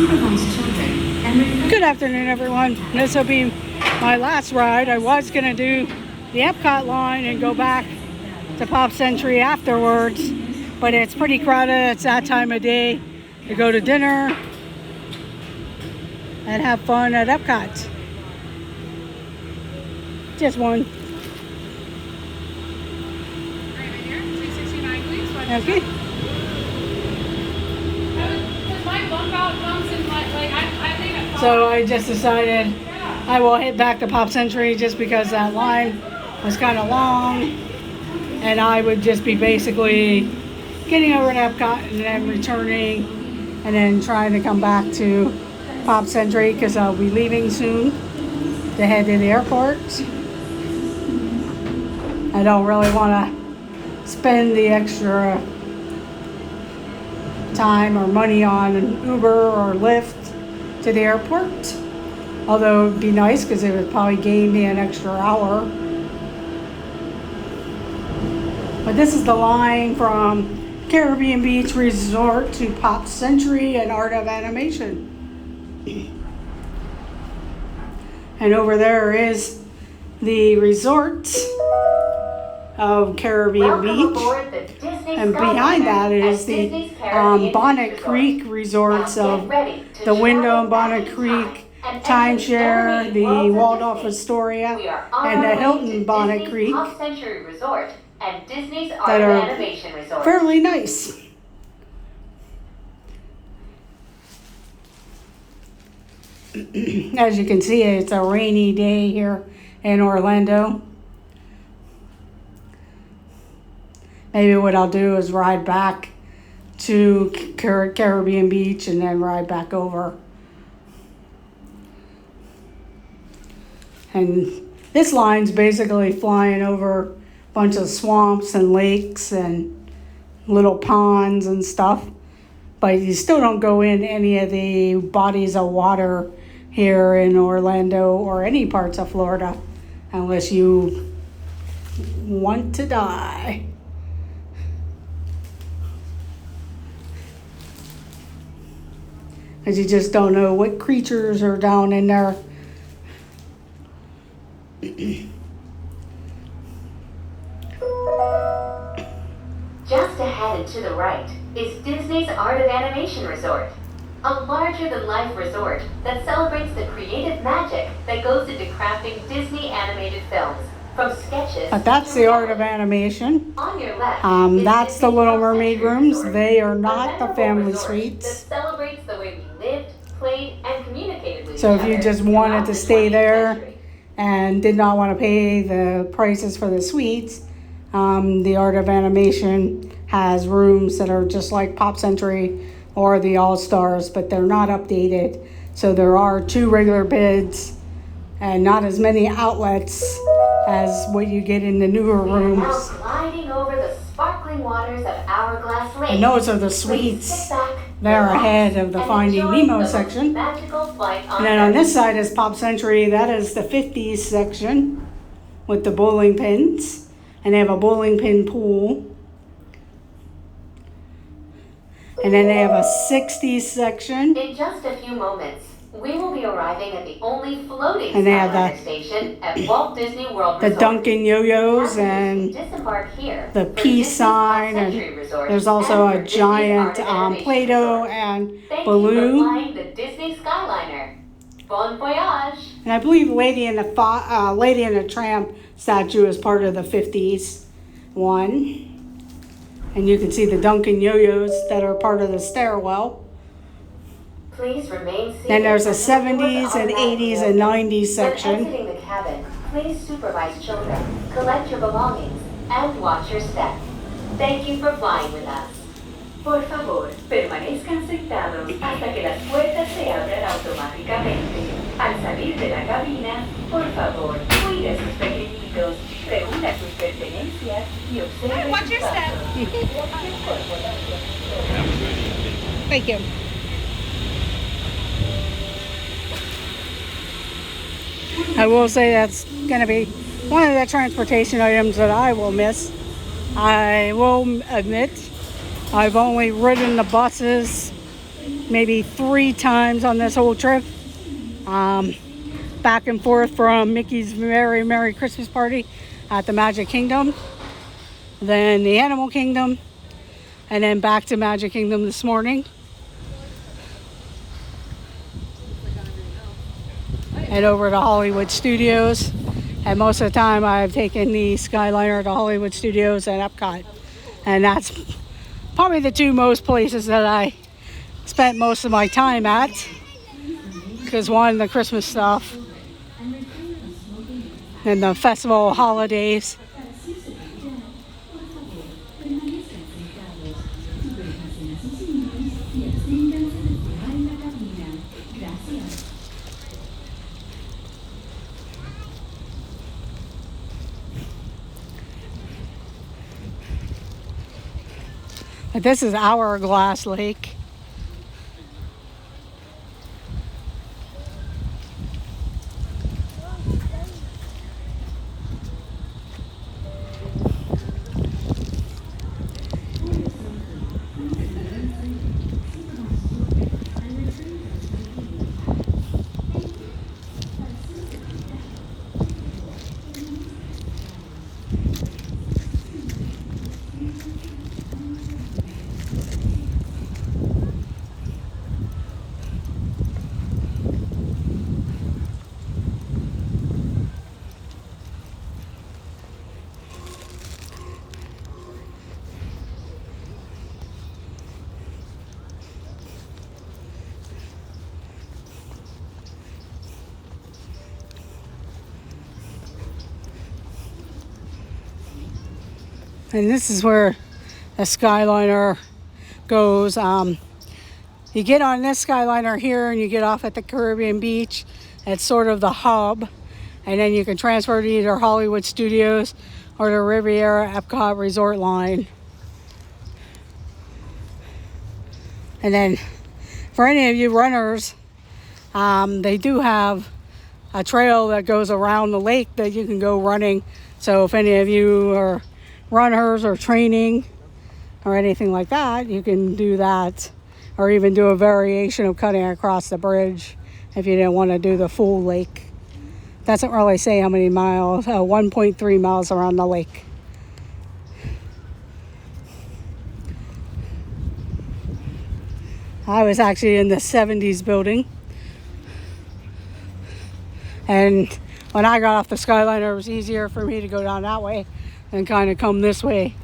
Supervise children and Good afternoon, everyone. This will be my last ride. I was going to do the Epcot line and go back to Pop Century afterwards, but it's pretty crowded. It's that time of day to go to dinner and have fun at Epcot. Just one. Right here, 369, please. Okay. Because my bump out comes in I think it's So I just decided I will head back to Pop Century just because that line was kind of long, and I would just be basically getting over to Epcot and then returning and then trying to come back to Pop Century because I'll be leaving soon to head to the airport. I don't really want to spend the extra time or money on an Uber or Lyft to the airport, although it would be nice because it would probably gain me an extra hour. But this is the line from Caribbean Beach Resort to Pop Century and Art of Animation. And over there is the resort of Caribbean Beach. And behind that is the Bonnet Creek resorts of the Wyndham, Bonnet Creek, Timeshare, the Waldorf Astoria, and the Hilton Bonnet Creek that are fairly nice. As you can see, it's a rainy day here in Orlando. Maybe what I'll do is ride back to Caribbean Beach and then ride back over. And this line's basically flying over a bunch of swamps and lakes and little ponds and stuff. But you still don't go in any of the bodies of water here in Orlando or any parts of Florida unless you want to die. Because you just don't know what creatures are down in there. Just ahead and to the right is Disney's Art of Animation Resort, a larger-than-life resort that celebrates the creative magic that goes into crafting Disney animated films, from sketches. But that's the Art of Animation. On your left, that's the Little Mermaid rooms. Resort, They are not the family resort suites. That celebrates the way we lived, played, and communicated with So each if you other just wanted throughout to the stay 20th there century. and did not want to pay the prices for the suites, the Art of Animation has rooms that are just like Pop Century or the All Stars, but they're not updated. So there are 2 regular beds and not as many outlets as what you get in the newer We are now rooms. gliding over the sparkling waters of Hourglass Lake. And those are the Please suites. sit back, They're relax, ahead of the and Finding enjoy Nemo the most section. magical flight on And then on Earth. this side is Pop Century. That is the 50s section with the bowling pins. And they have a bowling pin pool. And then they have a 60s section. In just a few moments, we will be arriving at the only floating And they have Skyliner station at Walt Disney World The Resort. Dunkin' Yo-Yos Passengers and disembark here the for peace Disney's sign. Pop And Century Resort there's also and a for Disney's giant Art of Animation Play-Doh Resort. and Thank balloon. you for flying the Disney Skyliner. Bon voyage! And I believe Lady in the Tramp statue is part of the 50s one. And you can see the Dunkin' Yo-Yos that are part of the stairwell. Please remain seated. Then there's a as the doors 70s and automatically 80s and open. 90s When section. exiting the cabin, please supervise children, collect your belongings, and watch your step. Thank you for flying with us. Por favor, permanezcan sentados hasta que las puertas se abran automáticamente. Al salir de la cabina, por favor, cuide a sus pequeñitos, reúna sus pertenencias y observe Watch sus your step. pasos. Thank you. I will say that's going to be one of the transportation items that I will miss. I will admit I've only ridden the buses maybe 3 times on this whole trip. Back and forth from Mickey's Very Merry Christmas Party at the Magic Kingdom, then the Animal Kingdom, and then back to Magic Kingdom this morning. And over to Hollywood Studios. And most of the time I've taken the Skyliner to Hollywood Studios and Epcot. And that's probably the 2 most places that I spent most of my time at. Because one, the Christmas stuff and the festival holidays. But this is Hourglass Lake. And this is where the Skyliner goes. You get on this Skyliner here and you get off at the Caribbean Beach. It's sort of the hub. And then you can transfer to either Hollywood Studios or the Riviera Epcot Resort line. And then for any of you runners, they do have a trail that goes around the lake that you can go running. So if any of you are runners or training or anything like that, you can do that, or even do a variation of cutting across the bridge if you didn't want to do the full lake. Doesn't really say how many miles. 1.3 miles around the lake. I was actually in the 70s building, and when I got off the Skyliner, it was easier for me to go down that way and kind of come this way,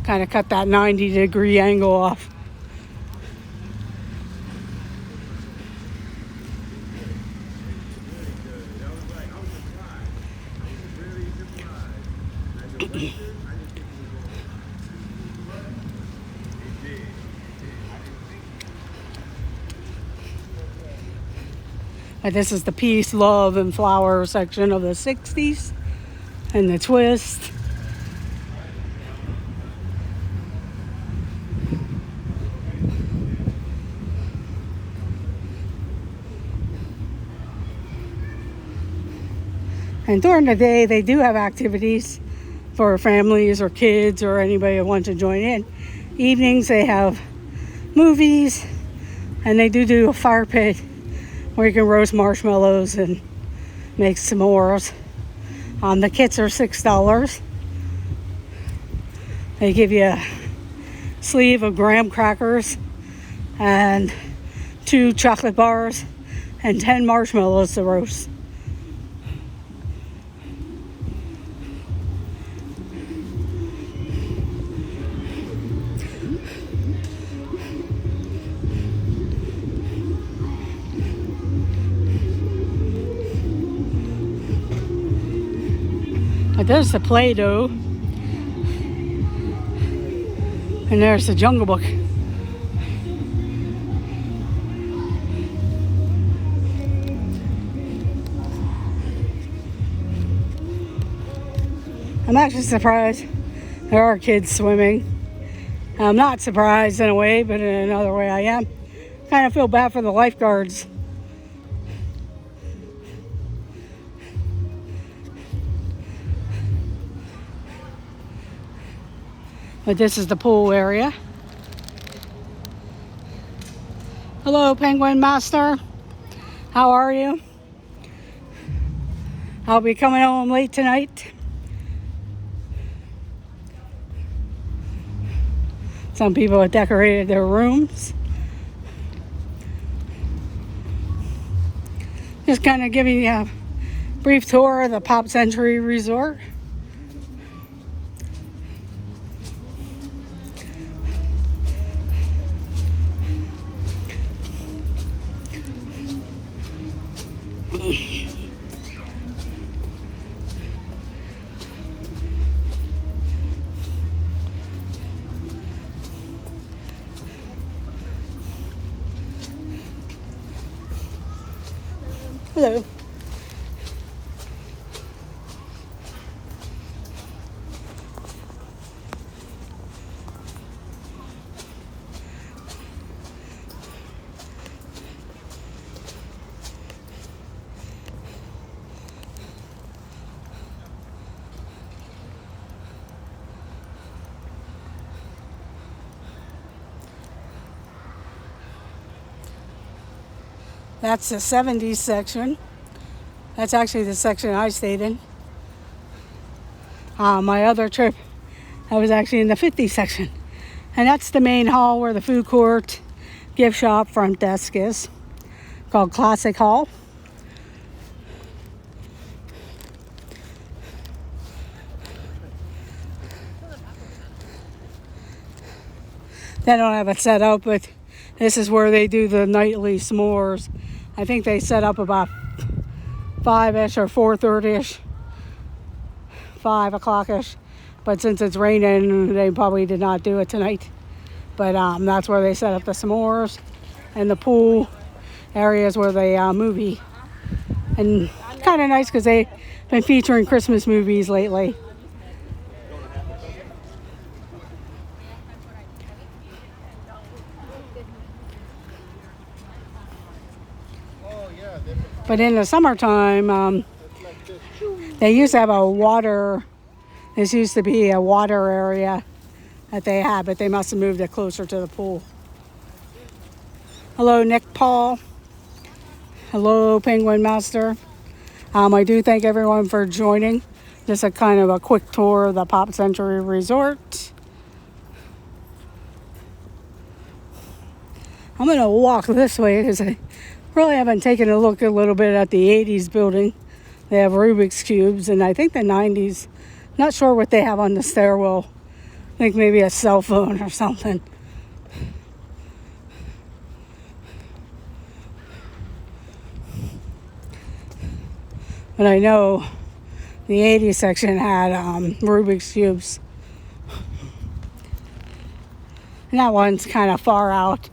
kind of cut that 90-degree angle off. But this is the peace, love, and flower section of the 60s and the twist. And during the day, they do have activities for families or kids or anybody who wants to join in. Evenings, they have movies, and they do a fire pit where you can roast marshmallows and make s'mores. The kits are $6. They give you a sleeve of graham crackers and 2 chocolate bars and 10 marshmallows to roast. But there's the Play-Doh, and there's the Jungle Book. I'm actually surprised there are kids swimming. I'm not surprised in a way, but in another way I am. Kind of feel bad for the lifeguards. But this is the pool area. Hello, Penguin Master. How are you? I'll be coming home late tonight. Some people have decorated their rooms. Just kind of giving you a brief tour of the Pop Century Resort. Hello. That's the 70s section. That's actually the section I stayed in. My other trip, I was actually in the 50s section. And that's the main hall where the food court, gift shop, front desk is. Called Classic Hall. They don't have it set up, but this is where they do the nightly s'mores. I think they set up about 5-ish or 4:30-ish, 5 o'clock-ish. But since it's raining, they probably did not do it tonight. But that's where they set up the s'mores and the pool areas where they movie. And kind of nice because they've been featuring Christmas movies lately. But in the summertime, they used to have a water, this used to be a water area that they had, but they must have moved it closer to the pool. Hello, Nick Paul. Hello, Penguin Master. I do thank everyone for joining. Just a kind of a quick tour of the Pop Century Resort. I'm going to walk this way because I really haven't taken a look a little bit at the 80s building. They have Rubik's Cubes, and I think the 90s. Not sure what they have on the stairwell. I think maybe a cell phone or something. But I know the 80s section had Rubik's Cubes. And that one's kind of far out.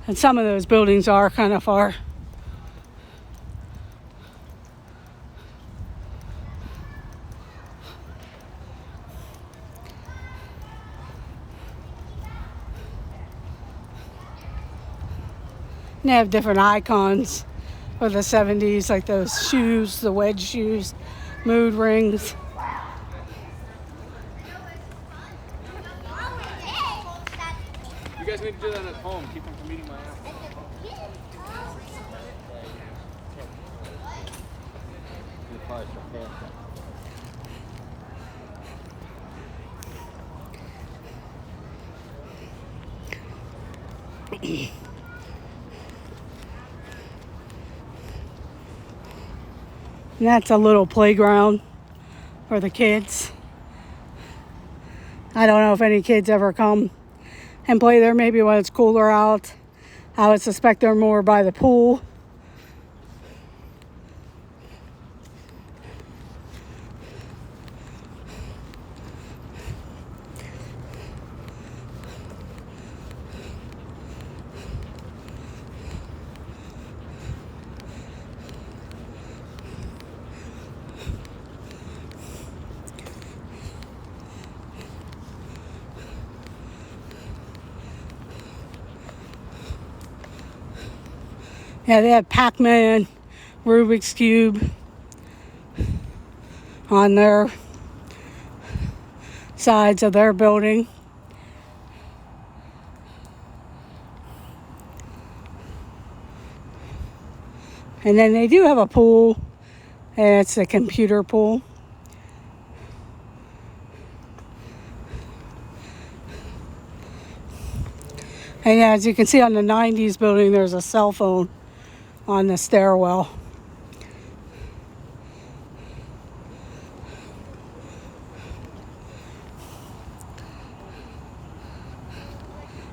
And some of those buildings are kind of far. And they have different icons for the 70s, like those shoes, the wedge shoes, mood rings. You guys need to do that at home. Keep them from eating my apple. And that's a little playground for the kids. I don't know if any kids ever come and play there, maybe when it's cooler out. I would suspect they're more by the pool. Yeah, they have Pac-Man, Rubik's Cube on their sides of their building. And then they do have a pool, and it's a computer pool. And as you can see on the 90s building, there's a cell phone on the stairwell.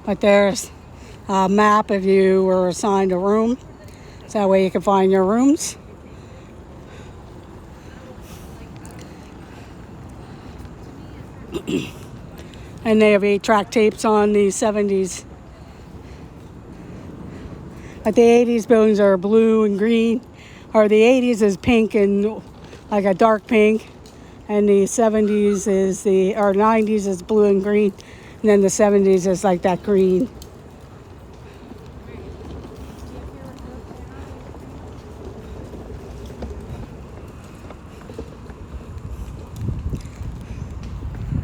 But there's a map if you were assigned a room. So that way you can find your rooms. And they have 8-track tapes on the 70s. But the 80s buildings are blue and green. Or the 80s is pink and like a dark pink. And the 70s is or 90s is blue and green. And then the 70s is like that green.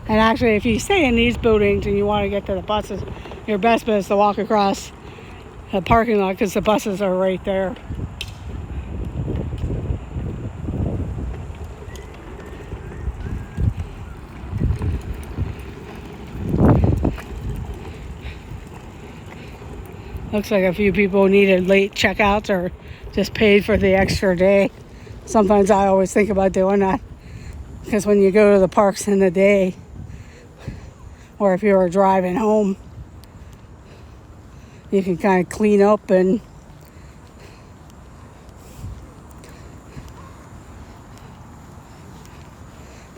And actually, if you stay in these buildings and you want to get to the buses, your best bet is to walk across the parking lot because the buses are right there. Looks like a few people needed late checkouts or just paid for the extra day. Sometimes I always think about doing that because when you go to the parks in the day, or if you were driving home, you can kind of clean up but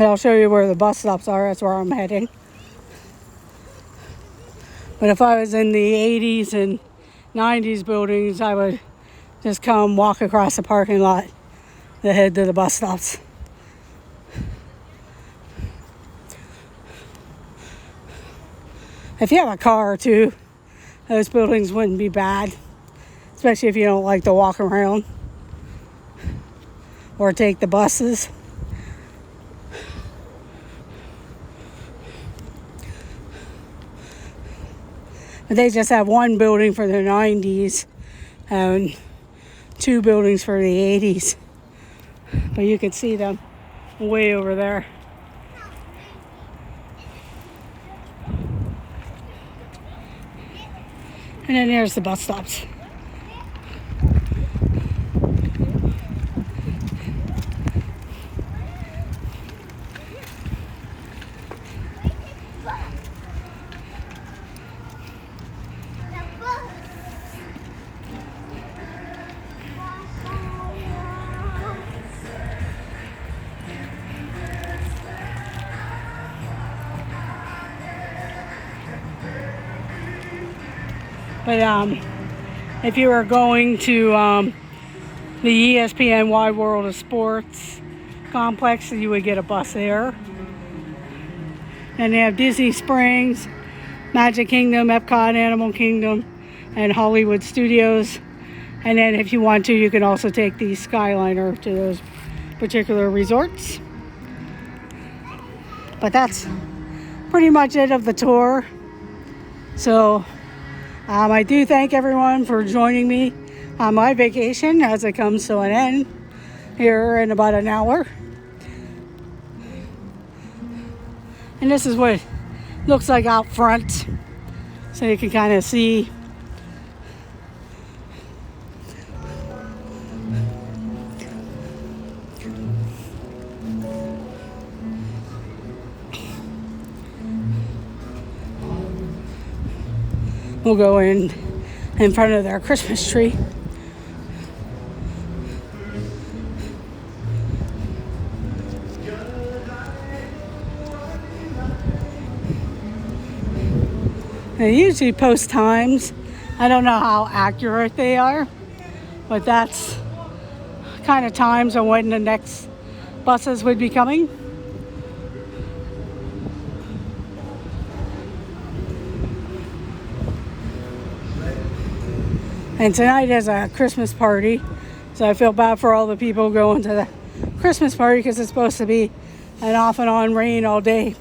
I'll show you where the bus stops are. That's where I'm heading. But if I was in the 80s and 90s buildings, I would just come walk across the parking lot to head to the bus stops. If you have a car or two, those buildings wouldn't be bad, especially if you don't like to walk around or take the buses. But they just have one building for the 90s and 2 buildings for the 80s. But you can see them way over there. And then there's the bus stops. But if you are going to the ESPN Wide World of Sports complex, you would get a bus there. And they have Disney Springs, Magic Kingdom, Epcot, Animal Kingdom, and Hollywood Studios. And then if you want to, you can also take the Skyliner to those particular resorts. But that's pretty much it of the tour. So I do thank everyone for joining me on my vacation as it comes to an end here in about an hour. And this is what it looks like out front, so you can kind of see we'll go in front of their Christmas tree. They usually post times. I don't know how accurate they are, but that's kind of times on when the next buses would be coming. And tonight is a Christmas party, so I feel bad for all the people going to the Christmas party because it's supposed to be an off and on rain all day.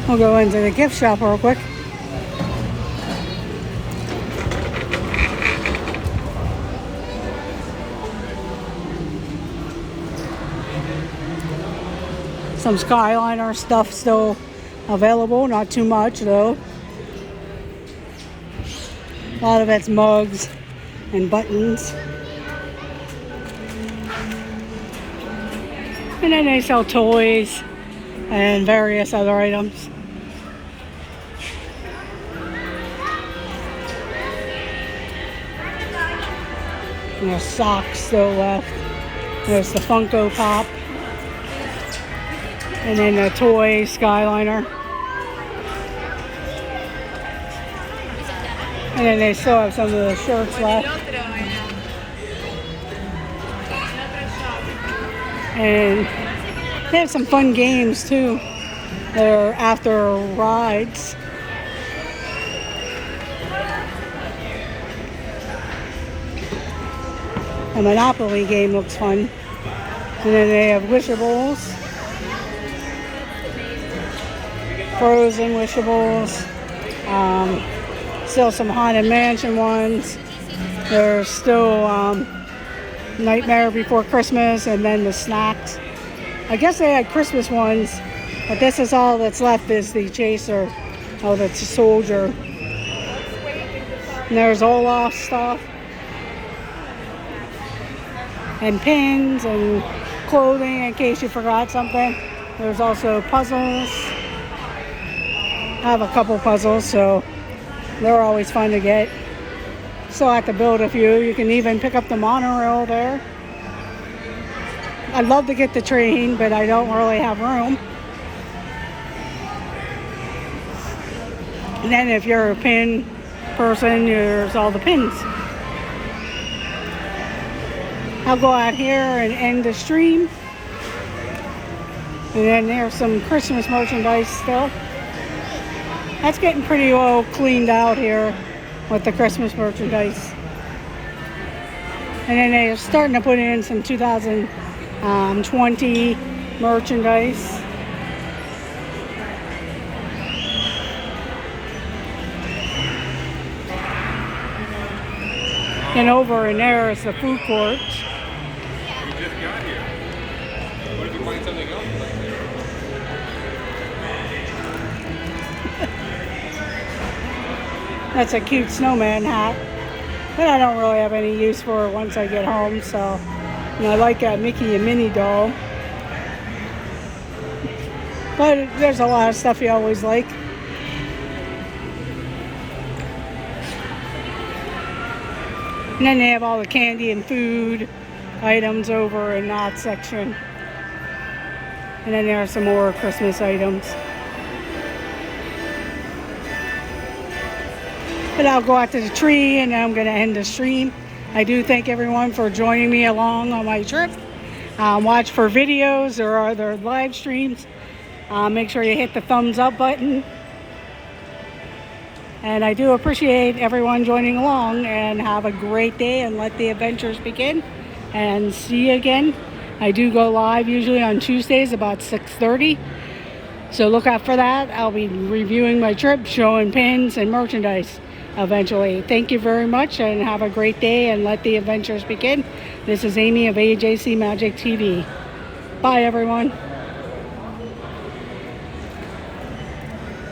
We'll go into the gift shop real quick. Some Skyliner stuff still available, not too much though. A lot of it's mugs and buttons. And then they sell toys and various other items. And there's socks still left. There's the Funko Pop. And then the toy Skyliner. And then they still have some of the shirts left. And they have some fun games too. They're after rides. A Monopoly game looks fun. And then they have Wishables. Frozen Wishables. Still some Haunted Mansion ones. There's still Nightmare Before Christmas, and then the snacks. I guess they had Christmas ones, but this is all that's left is the Chaser. Oh, that's a soldier. And there's Olaf stuff. And pins and clothing in case you forgot something. There's also puzzles. I have a couple puzzles, so they're always fun to get. Still have to build a few. You can even pick up the monorail there. I'd love to get the train, but I don't really have room. And then if you're a pin person, there's all the pins. I'll go out here and end the stream. And then there's some Christmas merchandise still. That's getting pretty well cleaned out here with the Christmas merchandise. And then they're starting to put in some 2020 merchandise. And over in there is the food court. We just got here. What if you find something else? That's a cute snowman hat, but I don't really have any use for it once I get home. So, I like that Mickey and Minnie doll. But there's a lot of stuff you always like. And then they have all the candy and food items over in that section. And then there are some more Christmas items. But I'll go out to the tree and then I'm going to end the stream. I do thank everyone for joining me along on my trip. Watch for videos or other live streams. Make sure you hit the thumbs up button. And I do appreciate everyone joining along, and have a great day and let the adventures begin. And see you again. I do go live usually on Tuesdays about 6:30. So look out for that. I'll be reviewing my trip, showing pins and merchandise eventually. Thank you very much and have a great day and let the adventures begin. This is Amy of AJC Magic TV. Bye everyone.